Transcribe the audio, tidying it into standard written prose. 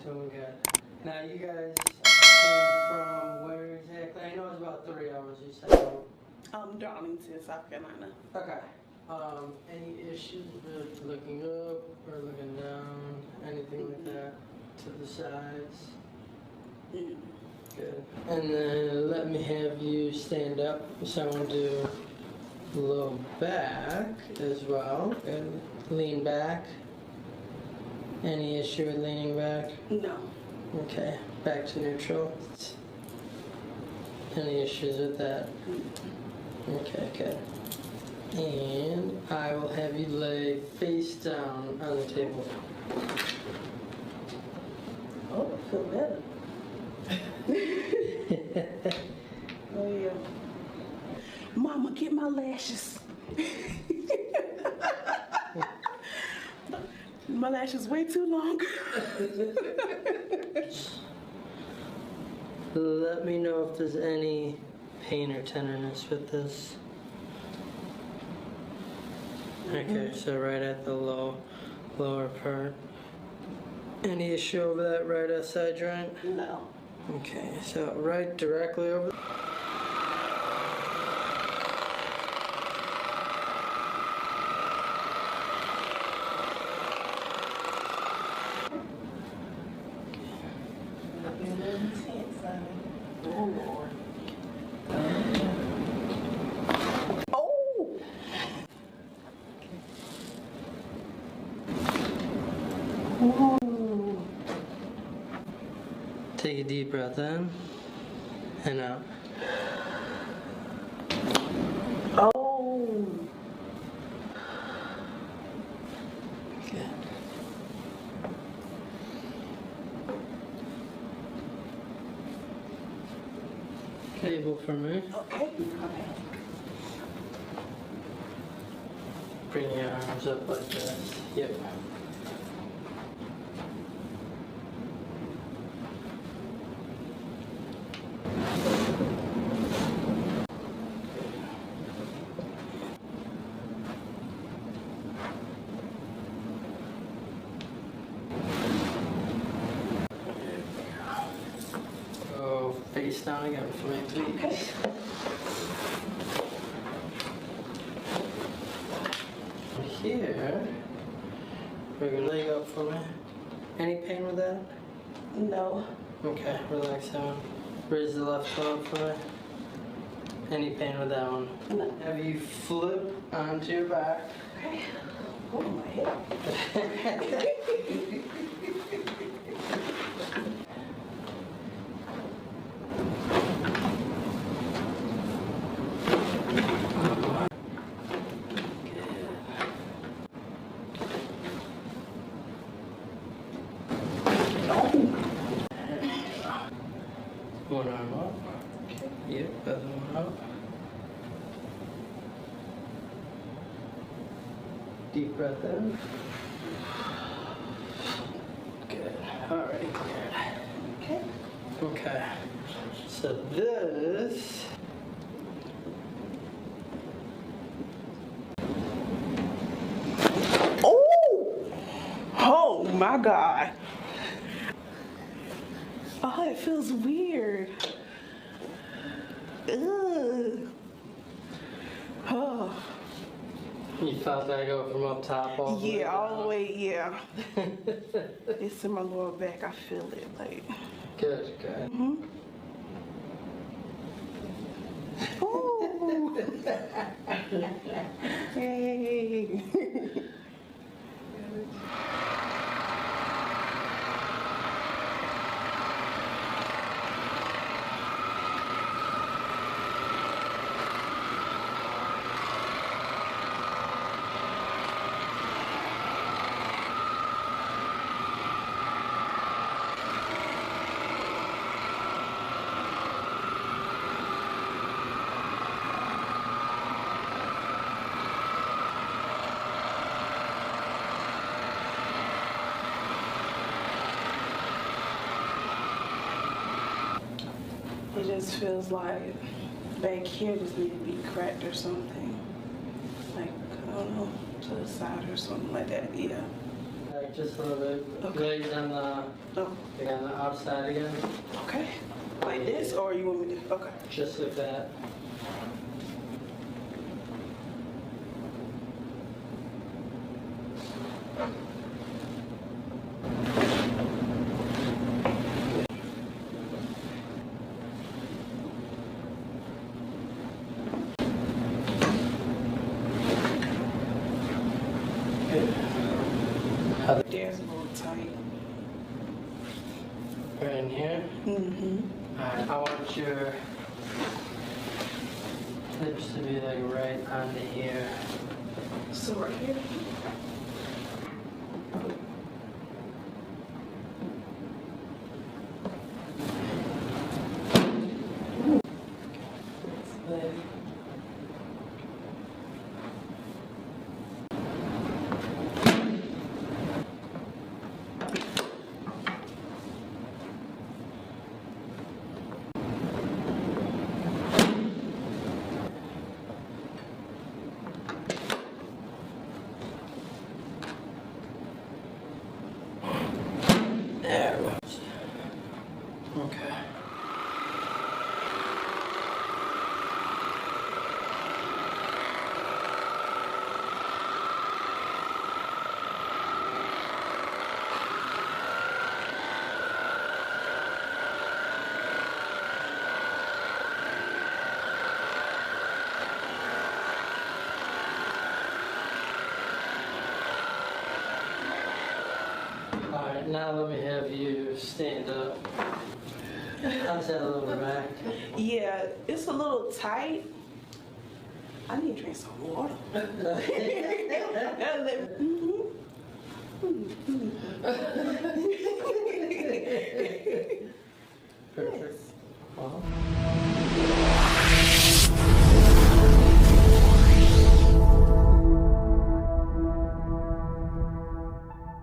Doing good. Now you guys came from where exactly? I know it's about 3 hours you said. Darlington, South Carolina. Okay. Any issues with looking up or looking down? Anything like that? To the sides? Mm. Good. And then let me have you stand up. So I'm going to do a little back as well. And lean back. Any issue with leaning back? No. Okay. Back to neutral. Any issues with that? Okay, good. And I will have you lay face down on the table. Oh, I feel better. Oh, yeah. Mama, get my lashes. My lashes way too long. Let me know if there's any pain or tenderness with this. Okay, so right at the lower part. Any issue over that right side joint? No. Okay, so right directly over. Oh, Lord. Oh! Ooh. Take a deep breath in and out. Oh! Good. Table for me. Okay. Bring your arms up like this. Yep. Go face down again for me, please. Here, we're gonna leg up for me. Any pain with that? No. Okay, relax down. Raise the left foot for me. Any pain with that one? No. Have you flip onto your back? Okay. Oh, my head. One arm up. Yep, other one up. Deep breath in. Good. Alright, good. Okay. Okay. So this. Oh! Oh, my God. Oh, it feels weird. Ugh. Oh. You felt that go from up top all the way Yeah, all the down? way, yeah. It's in my lower back. I feel it, like. Good, good. Ooh. Hey. It just feels like back here just need to be cracked or something. Like, I don't know, to the side or something like that, yeah. Back back just a little bit. Okay. Legs on the, Oh, like on the outside again. okay. Like this, or you want me to? Okay. Just like that. There's a little tight. Right in here. Mm-hmm. Alright, I want your lips to be like right under here. So right here. There it goes. Okay. Alright, now let me have you stand up. How's that lower back? Yeah, it's a little tight. I need to drink some water. Mhm.